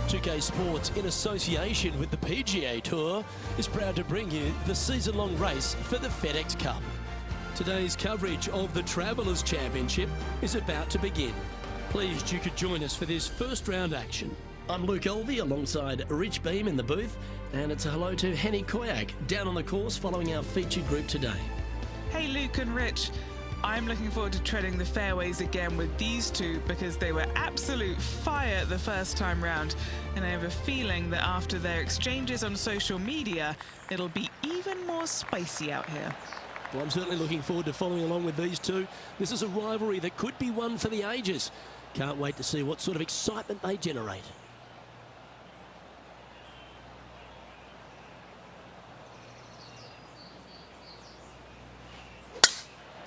2K Sports, in association with the PGA Tour, is proud to bring you the season-long race for the FedEx Cup. Today's coverage of the Travelers Championship is about to begin. Pleased you could join us for this first round action. I'm Luke Elvey alongside Rich Beam in the booth, and it's a hello to Henny Koyak down on the course following our featured group today. Hey Luke and Rich, I'm looking forward to treading the fairways again with these two because they were absolute fire the first time round, and I have a feeling that after their exchanges on social media, it'll be even more spicy out here. Well, I'm certainly looking forward to following along with these two. This is a rivalry that could be one for the ages. Can't wait to see what sort of excitement they generate.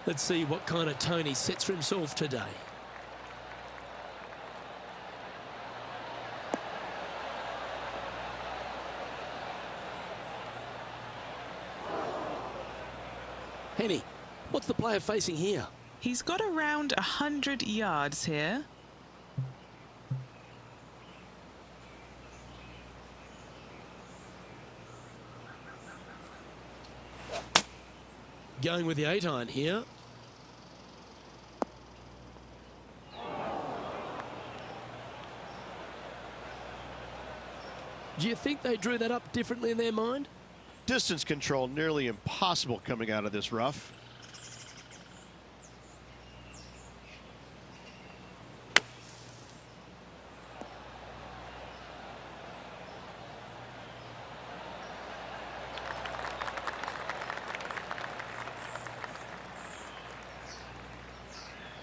Let's see what kind of tone he sets for himself today. Henny, what's the player facing here? He's got around 100 yards here. Going with the 8-iron here. Do you think they drew that up differently in their mind? Distance control nearly impossible coming out of this rough.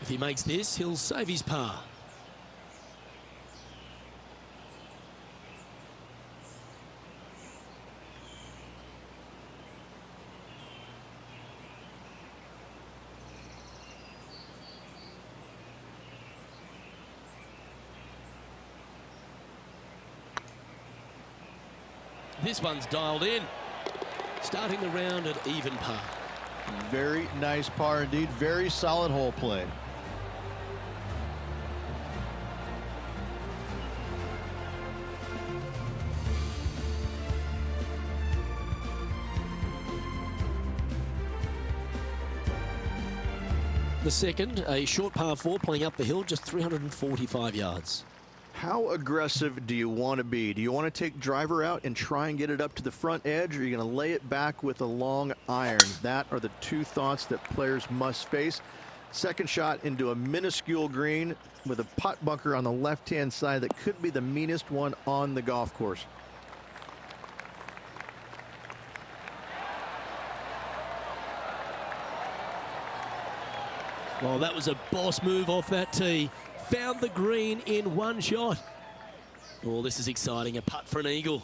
If he makes this, he'll save his par. This one's dialed in. Starting the round at even par. Very nice par indeed. Very solid hole play. The second, a short par 4 playing up the hill, just 345 yards. How aggressive do you want to be? Do you want to take driver out and try and get it up to the front edge, or are you going to lay it back with a long iron? That are the two thoughts that players must face. Second shot into a minuscule green with a putt bunker on the left-hand side that could be the meanest one on the golf course. Well, that was a boss move off that tee. Found the green in one shot. Oh, this is exciting. A putt for an eagle.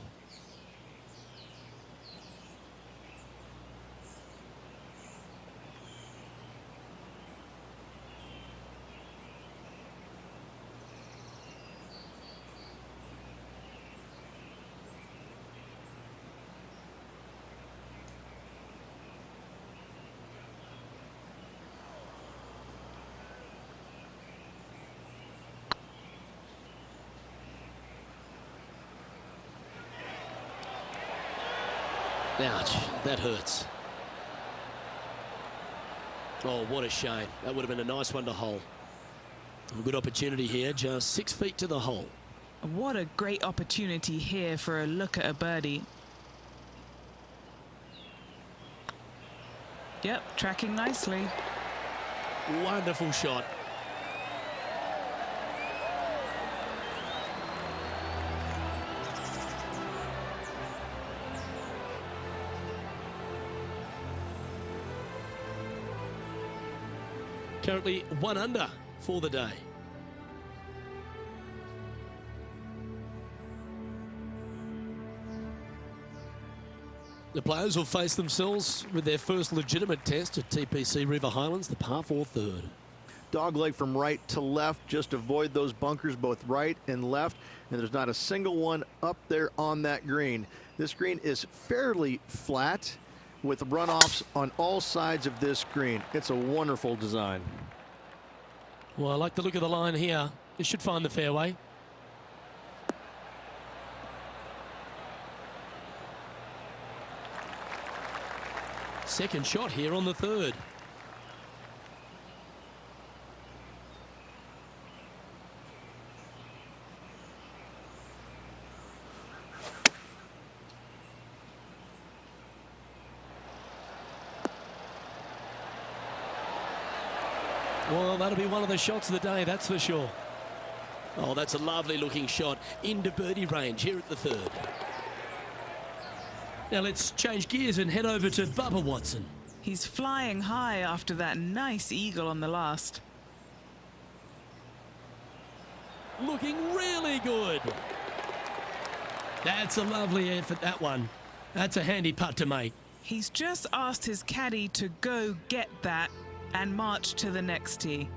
Ouch, that hurts. Oh, what a shame. That would have been a nice one to hole. A good opportunity here, just 6 feet to the hole. What a great opportunity here for a look at a birdie. Yep, tracking nicely. Wonderful shot. Currently 1 under for the day. The players will face themselves with their first legitimate test at TPC River Highlands, the par 4 third. Dogleg from right to left. Just avoid those bunkers both right and left. And there's not a single one up there on that green. This green is fairly flat with runoffs on all sides of this green. It's a wonderful design. Well, I like the look of the line here. It should find the fairway. Second shot here on the third. Well, that'll be one of the shots of the day, that's for sure. Oh, that's a lovely looking shot into birdie range here at the third. Now let's change gears and head over to Bubba Watson. He's flying high after that nice eagle on the last. Looking really good. That's a lovely effort, that one. That's a handy putt to make. He's just asked his caddy to go get that and march to the next tee.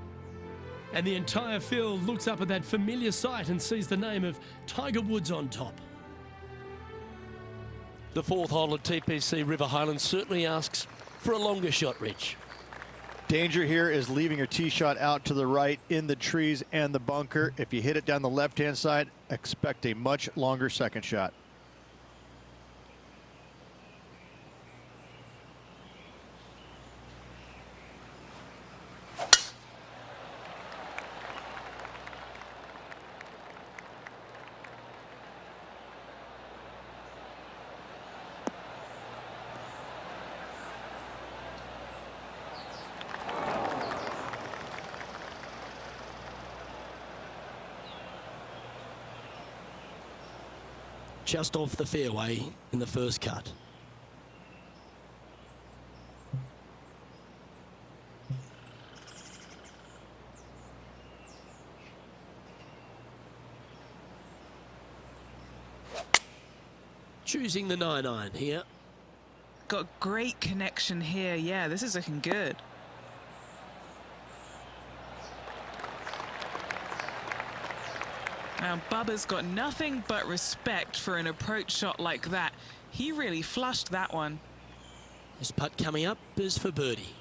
And the entire field looks up at that familiar sight and sees the name of Tiger Woods on top. The fourth hole at TPC River Highlands certainly asks for a longer shot, Rich. Danger here is leaving your tee shot out to the right in the trees and the bunker. If you hit it down the left-hand side, expect a much longer second shot. Just off the fairway in the first cut. Choosing the 9-iron here. Got great connection here. Yeah, this is looking good. Now, Bubba's got nothing but respect for an approach shot like that. He really flushed that one. This putt coming up is for birdie.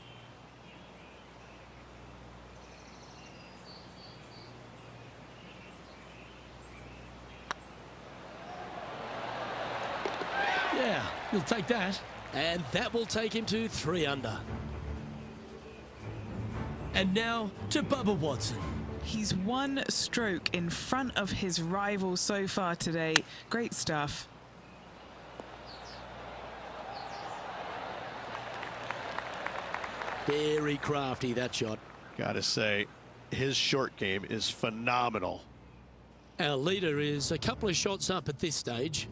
Yeah, he'll take that. And that will take him to 3 under. And now to Bubba Watson. He's one stroke in front of his rival so far today. Great stuff. Very crafty, that shot. Gotta say, his short game is phenomenal. Our leader is a couple of shots up at this stage.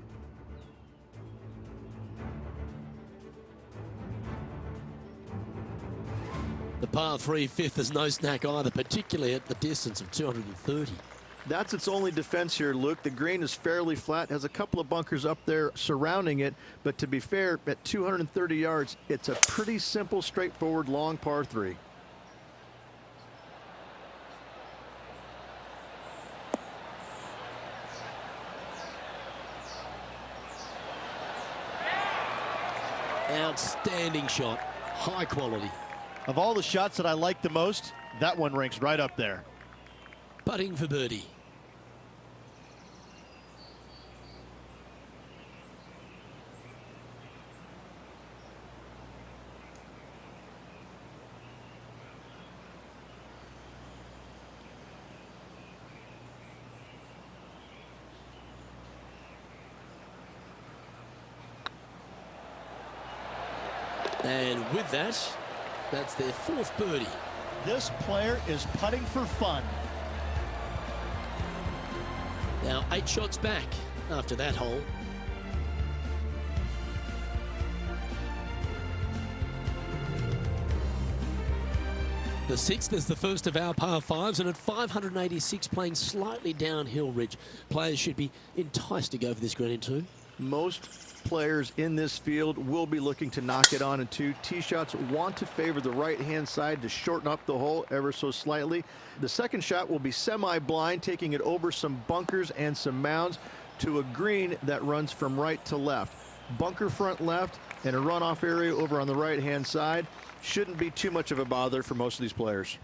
The par 3 fifth is no snack either, particularly at the distance of 230. That's its only defense here, Luke. The green is fairly flat, has a couple of bunkers up there surrounding it, but to be fair, at 230 yards, it's a pretty simple, straightforward, long par 3. Outstanding shot, high quality. Of all the shots that I like the most, that one ranks right up there. Putting for birdie. And with that, that's their 4th birdie. This player is putting for fun. Now 8 shots back after that hole. The 6th is the first of our par 5s, and at 586 playing slightly downhill, Rich, players should be enticed to go for this green in 2. Most players in this field will be looking to knock it on in 2. Tee shots want to favor the right-hand side to shorten up the hole ever so slightly. The second shot will be semi-blind, taking it over some bunkers and some mounds to a green that runs from right to left. Bunker front left and a runoff area over on the right-hand side. Shouldn't be too much of a bother for most of these players.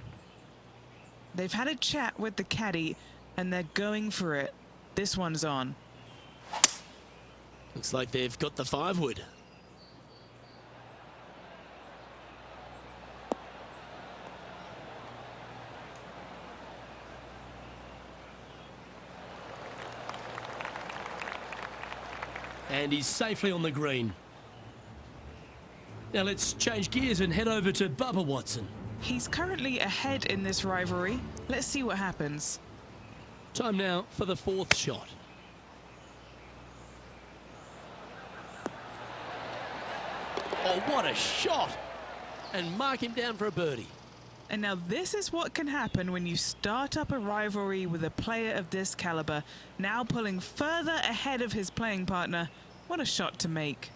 They've had a chat with the caddy and they're going for it. This one's on. Looks like they've got the 5-wood. And he's safely on the green. Now let's change gears and head over to Bubba Watson. He's currently ahead in this rivalry. Let's see what happens. Time now for the fourth shot. Oh, what a shot! And mark him down for a birdie. And now this is what can happen when you start up a rivalry with a player of this caliber, now pulling further ahead of his playing partner. What a shot to make.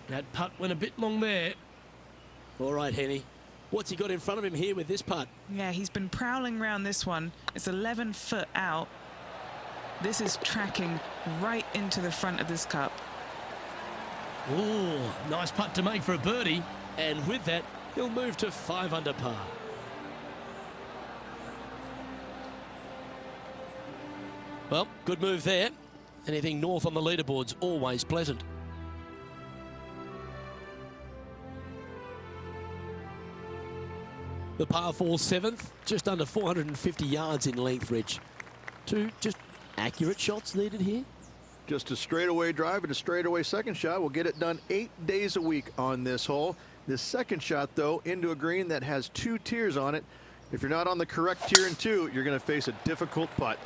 That putt went a bit long there. All right, Henny. What's he got in front of him here with this putt? Yeah, he's been prowling around this one. It's 11 foot out. This is tracking right into the front of this cup. Oh, nice putt to make for a birdie. And with that, he'll move to 5 under par. Well, good move there. Anything north on the leaderboard's always pleasant. The par 4 7th, just under 450 yards in length, Rich. 2 just accurate shots needed here. Just a straightaway drive and a straightaway second shot. We'll get it done 8 days a week on this hole. This second shot, though, into a green that has 2 tiers on it. If you're not on the correct tier in 2, you're going to face a difficult putt.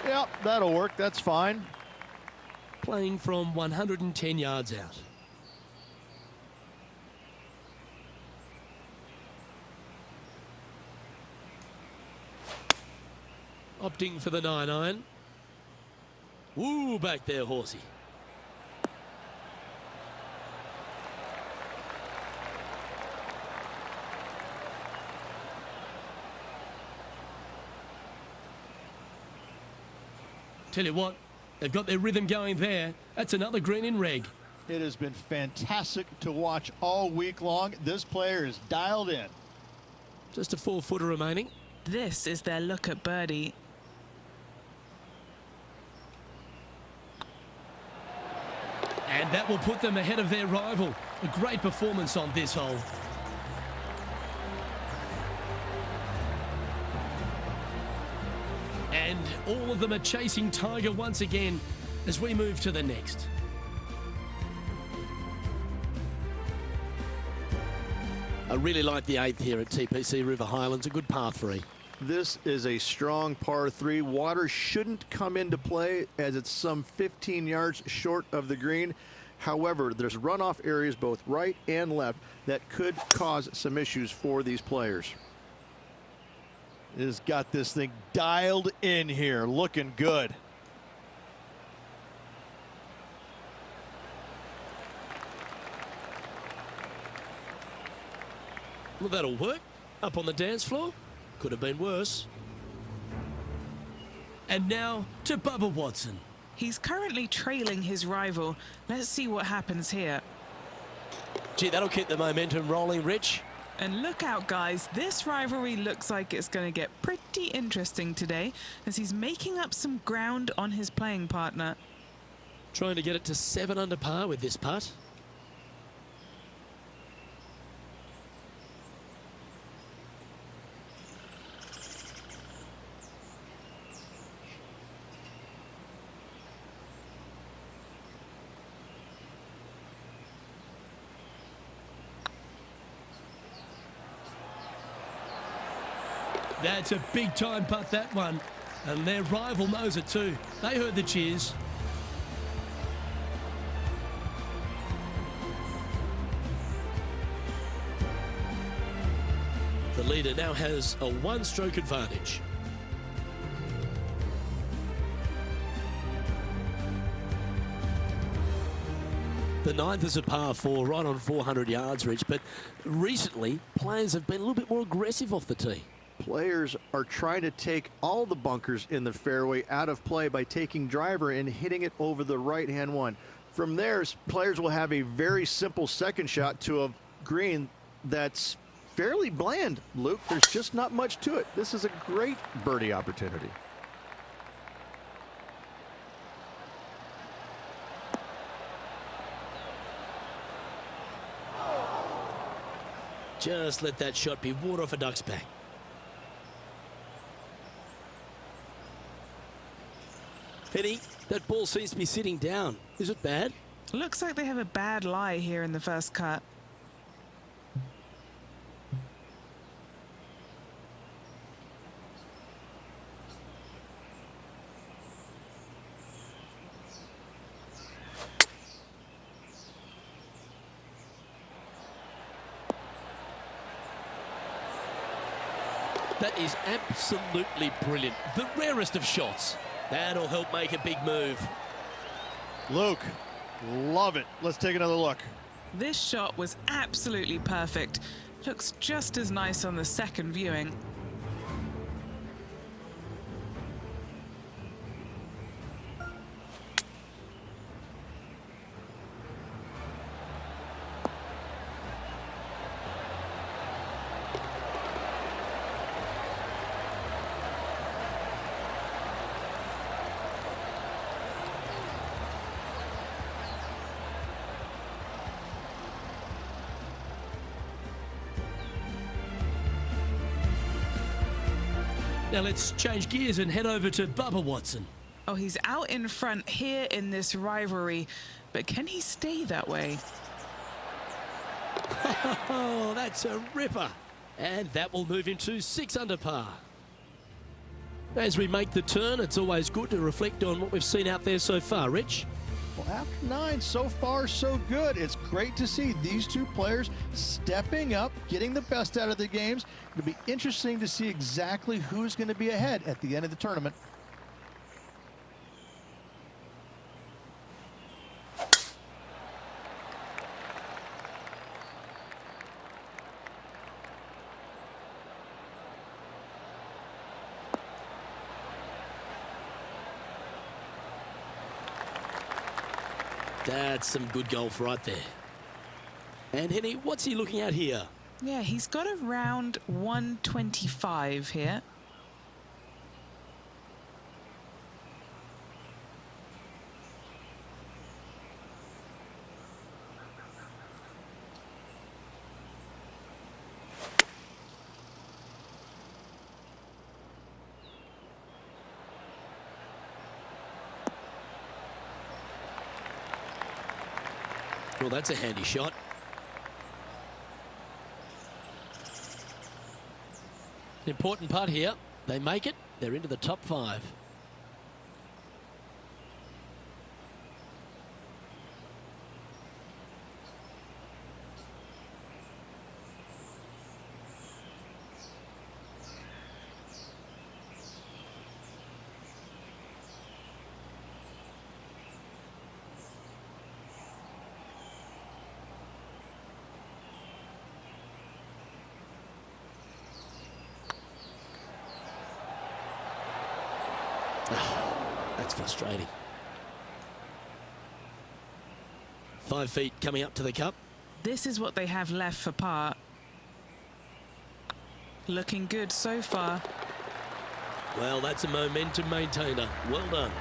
Yep, that'll work. That's fine. Playing from 110 yards out. Opting for the 9-iron. Woo, back there, horsey. Tell you what, they've got their rhythm going there. That's another green in reg. It has been fantastic to watch all week long. This player is dialed in. Just a 4-footer remaining. This is their look at birdie. And that will put them ahead of their rival. A great performance on this hole. And all of them are chasing Tiger once again as we move to the next. I really like the 8th here at TPC River Highlands, a good par 3. This is a strong par 3. Water shouldn't come into play as it's some 15 yards short of the green. However, there's runoff areas both right and left that could cause some issues for these players. It has got this thing dialed in here, looking good. Well, that'll work. Up on the dance floor. Could have been worse. And now to Bubba Watson. He's currently trailing his rival. Let's see what happens here. Gee, that'll keep the momentum rolling, Rich. And look out, guys. This rivalry looks like it's going to get pretty interesting today as he's making up some ground on his playing partner. Trying to get it to 7 under par with this putt. That's a big time putt, that one. And their rival knows it too. They heard the cheers. The leader now has a one-stroke advantage. The ninth is a par 4, right on 400 yards, Rich, but recently players have been a little bit more aggressive off the tee. Players are trying to take all the bunkers in the fairway out of play by taking driver and hitting it over the right-hand one. From there, players will have a very simple second shot to a green that's fairly bland, Luke. There's just not much to it. This is a great birdie opportunity. Just let that shot be water off a duck's back. Penny, that ball seems to be sitting down. Is it bad? Looks like they have a bad lie here in the first cut. That is absolutely brilliant. The rarest of shots. That'll help make a big move. Luke, love it. Let's take another look. This shot was absolutely perfect. Looks just as nice on the second viewing. Now let's change gears and head over to Bubba Watson. Oh, he's out in front here in this rivalry, but can he stay that way? Oh, that's a ripper. And that will move him to 6 under par. As we make the turn, it's always good to reflect on what we've seen out there so far, Rich. Well, after 9, so far so good. It's great to see these two players stepping up, getting the best out of their games. It'll be interesting to see exactly who's going to be ahead at the end of the tournament. That's some good golf right there. And Henny, what's he looking at here? Yeah, he's got around 125 here. Well, that's a handy shot. Important putt here. They make it. They're into the top 5. That's frustrating. 5 feet coming up to the cup. This is what they have left for par. Looking good so far. Well, that's a momentum maintainer. Well done.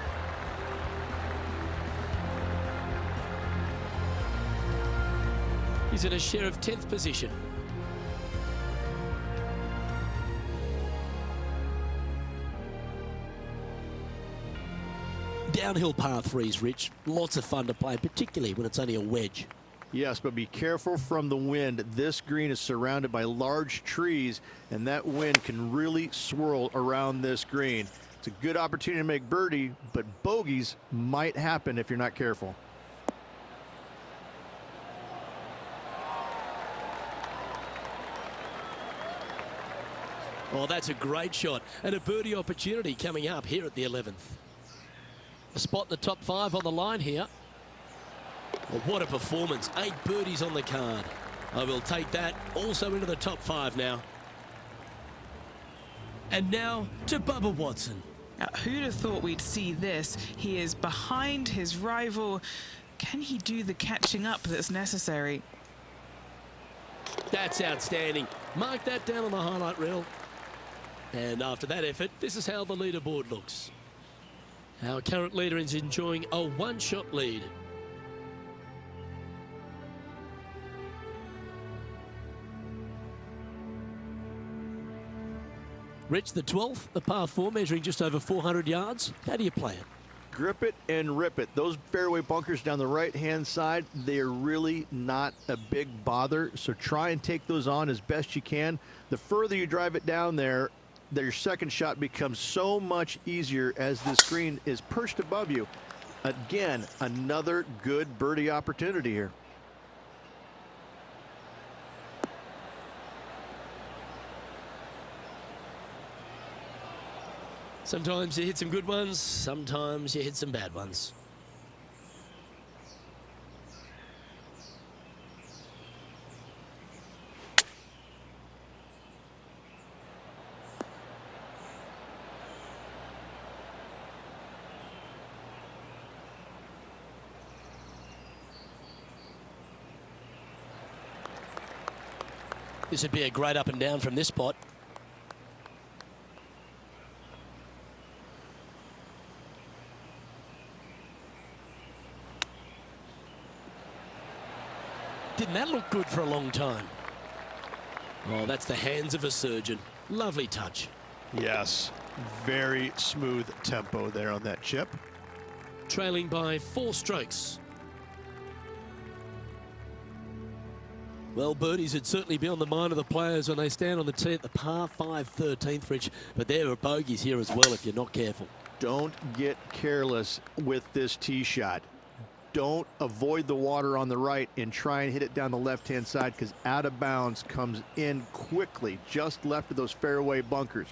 He's in a share of 10th position. Downhill par 3s, Rich. Lots of fun to play, particularly when it's only a wedge. Yes, but be careful from the wind. This green is surrounded by large trees, and that wind can really swirl around this green. It's a good opportunity to make birdie, but bogeys might happen if you're not careful. Oh, that's a great shot and a birdie opportunity coming up here at the 11th. A spot in the top 5 on the line here. Well, what a performance. 8 birdies on the card. I will take that also into the top 5 now. And now to Bubba Watson. Now, who'd have thought we'd see this? He is behind his rival. Can he do the catching up that's necessary? That's outstanding. Mark that down on the highlight reel. And after that effort, this is how the leaderboard looks. Our current leader is enjoying a one-shot lead. Rich, the 12th, a par 4 measuring just over 400 yards. How do you play it? Grip it and rip it. Those fairway bunkers down the right-hand side, they are really not a big bother, so try and take those on as best you can. The further you drive it down there, your second shot becomes so much easier as the screen is perched above you. Again, another good birdie opportunity here. Sometimes you hit some good ones, sometimes you hit some bad ones. This would be a great up and down from this spot. Didn't that look good for a long time? Oh, that's the hands of a surgeon. Lovely touch. Yes, very smooth tempo there on that chip. Trailing by 4 strokes. Well, birdies would certainly be on the mind of the players when they stand on the tee at the par 5 13th, Rich. But there are bogeys here as well if you're not careful. Don't get careless with this tee shot. Don't avoid the water on the right and try and hit it down the left-hand side, because out of bounds comes in quickly, just left of those fairway bunkers.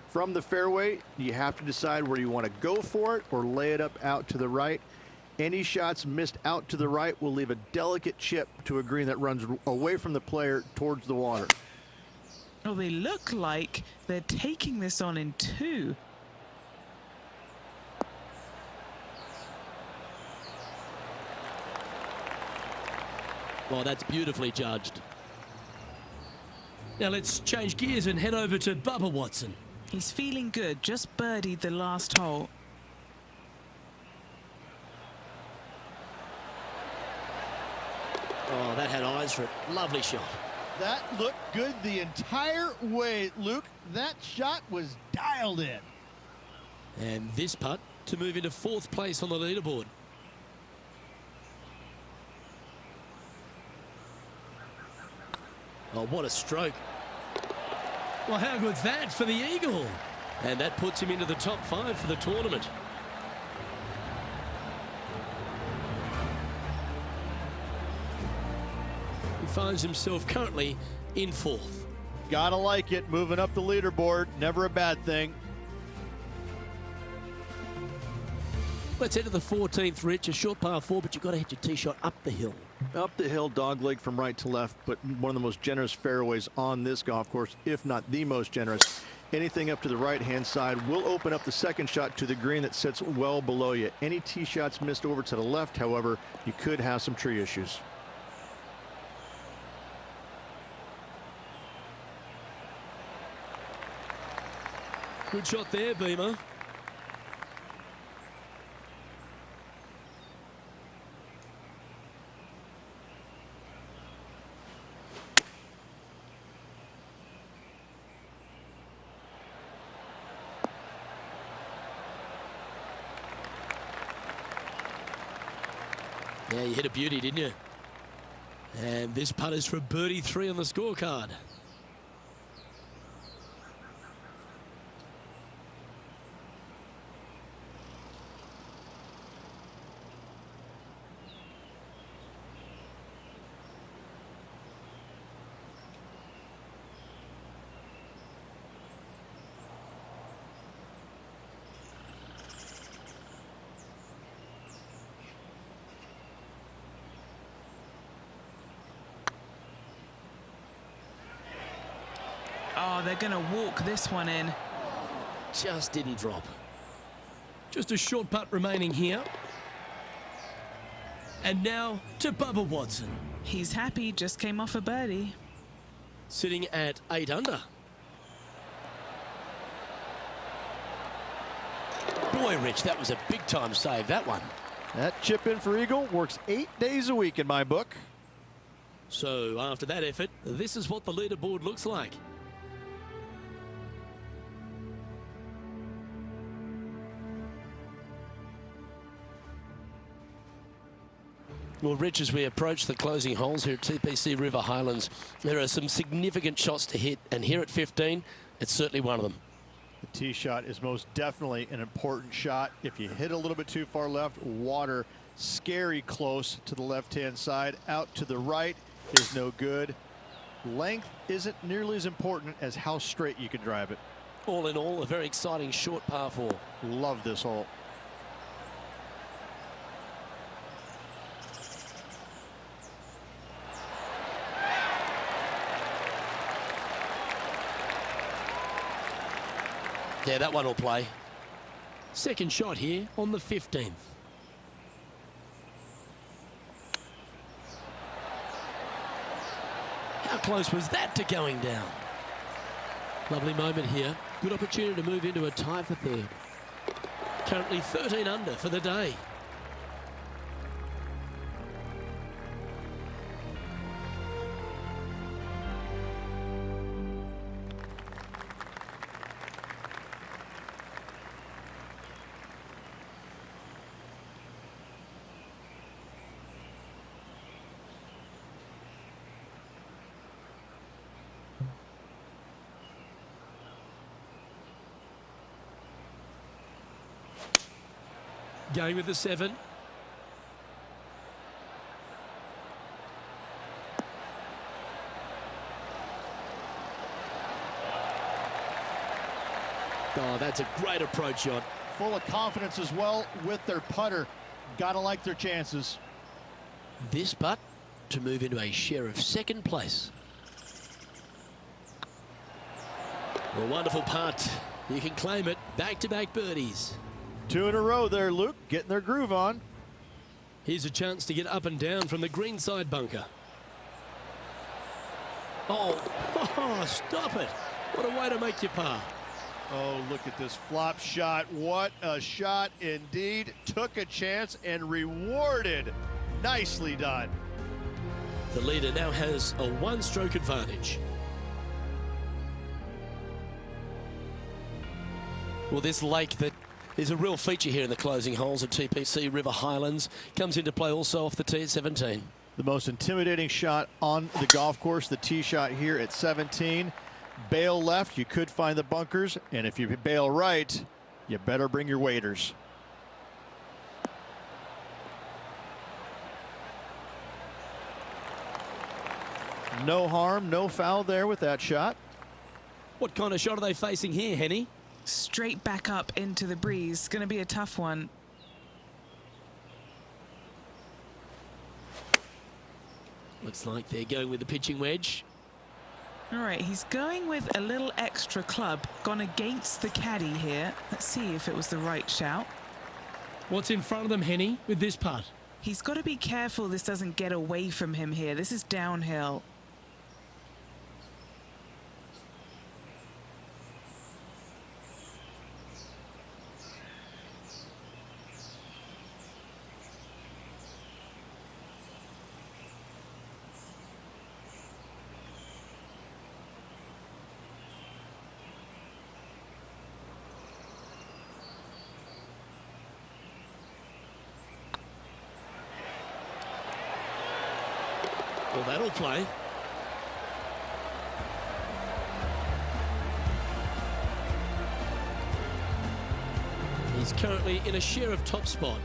From the fairway, you have to decide where you want to go for it or lay it up out to the right. Any shots missed out to the right will leave a delicate chip to a green that runs away from the player towards the water. Oh, they look like they're taking this on in 2. Well, that's beautifully judged. Now let's change gears and head over to Bubba Watson. He's feeling good, just birdied the last hole. Oh, that had eyes for it. Lovely shot. That looked good the entire way, Luke. That shot was dialed in. And this putt to move into 4th place on the leaderboard. Oh, what a stroke. Well, how good's that for the eagle? And that puts him into the top 5 for the tournament. He finds himself currently in 4th. Gotta like it, moving up the leaderboard, never a bad thing. Let's head to the 14th, Rich. A short par 4, but you've got to hit your tee shot up the hill. Up the hill, dogleg from right to left, but one of the most generous fairways on this golf course, if not the most generous. Anything up to the right-hand side will open up the second shot to the green that sits well below you. Any tee shots missed over to the left, however, you could have some tree issues. Good shot there, Beamer. Yeah, you hit a beauty, didn't you? And this putt is for birdie 3 on the scorecard. Oh, they're going to walk this one in. Just didn't drop. Just a short putt remaining here. And now to Bubba Watson. He's happy, just came off a birdie. Sitting at 8 under. Boy, Rich, that was a big-time save, that one. That chip in for Eagle works 8 days a week in my book. So after that effort, this is what the leaderboard looks like. Well, Rich, as we approach the closing holes here at TPC River Highlands, there are some significant shots to hit, and here at 15, it's certainly one of them. The tee shot is most definitely an important shot. If you hit a little bit too far left, water scary close to the left-hand side. Out to the right is no good. Length isn't nearly as important as how straight you can drive it. All in all, a very exciting short par 4. Love this hole. Yeah, that one will play. Second shot here on the 15th. How close was that to going down? Lovely moment here. Good opportunity to move into a tie for third. Currently 13 under for the day. Going with the 7. Oh, that's a great approach shot. Full of confidence as well with their putter. Gotta like their chances. This putt to move into a share of second place. A wonderful putt. You can claim it. Back-to-back birdies. 2 in a row there, Luke, getting their groove on. Here's a chance to get up and down from the greenside bunker. Oh, stop it. What a way to make your par. Oh, look at this flop shot. What a shot indeed. Took a chance and rewarded. Nicely done. The leader now has a one-stroke advantage. Well, this lake that is a real feature here in the closing holes at TPC River Highlands comes into play also off the tee at 17. The most intimidating shot on the golf course, the tee shot here at 17. Bail left, you could find the bunkers, and if you bail right, you better bring your waders. No harm, no foul there with that shot. What kind of shot are they facing here, Henny? Straight back up into the breeze. Going to be a tough one. Looks like they're going with the pitching wedge. All right, he's going with a little extra club. Gone against the caddy here. Let's see if it was the right shout. What's in front of them, Henny, with this putt? He's got to be careful this doesn't get away from him here. This is downhill. Well, that'll play. He's currently in a share of top spot.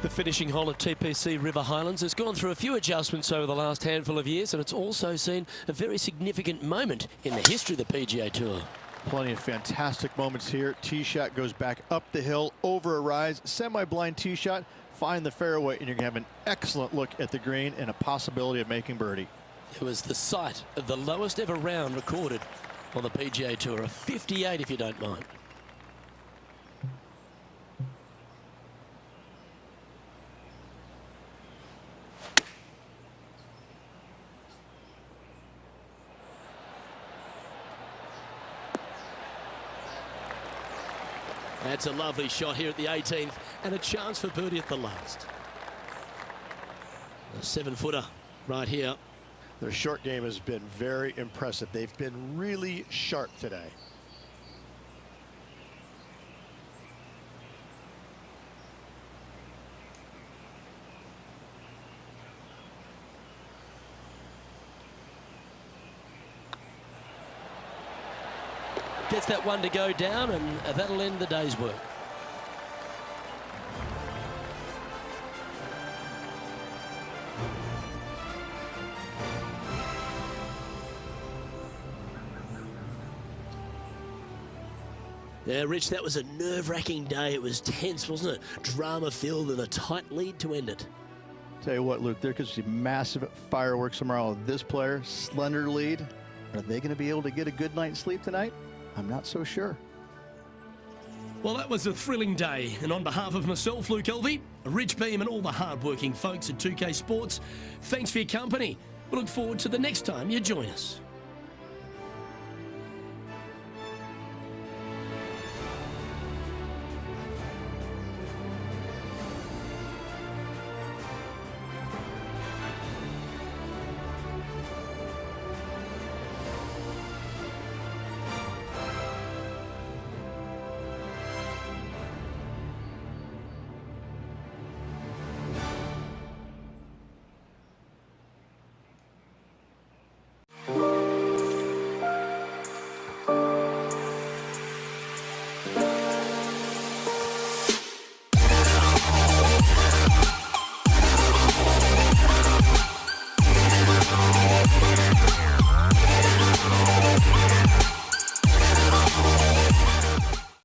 The finishing hole at TPC River Highlands has gone through a few adjustments over the last handful of years, and it's also seen a very significant moment in the history of the PGA Tour. Plenty of fantastic moments here. Tee shot goes back up the hill, over a rise, semi-blind tee shot, find the fairway, and you're going to have an excellent look at the green and a possibility of making birdie. It was the site of the lowest ever round recorded on the PGA Tour, a 58 if you don't mind. That's a lovely shot here at the 18th and a chance for birdie at the last. A 7-footer right here. Their short game has been very impressive. They've been really sharp today. Gets that one to go down, and that'll end the day's work. Yeah, Rich, that was a nerve-wracking day. It was tense, wasn't it? Drama-filled and a tight lead to end it. Tell you what, Luke, there could be massive fireworks tomorrow. This player, slender lead. Are they going to be able to get a good night's sleep tonight? I'm not so sure. Well, that was a thrilling day. And on behalf of myself, Luke Elvey, Rich Beam, and all the hard-working folks at 2K Sports, thanks for your company. We look forward to the next time you join us.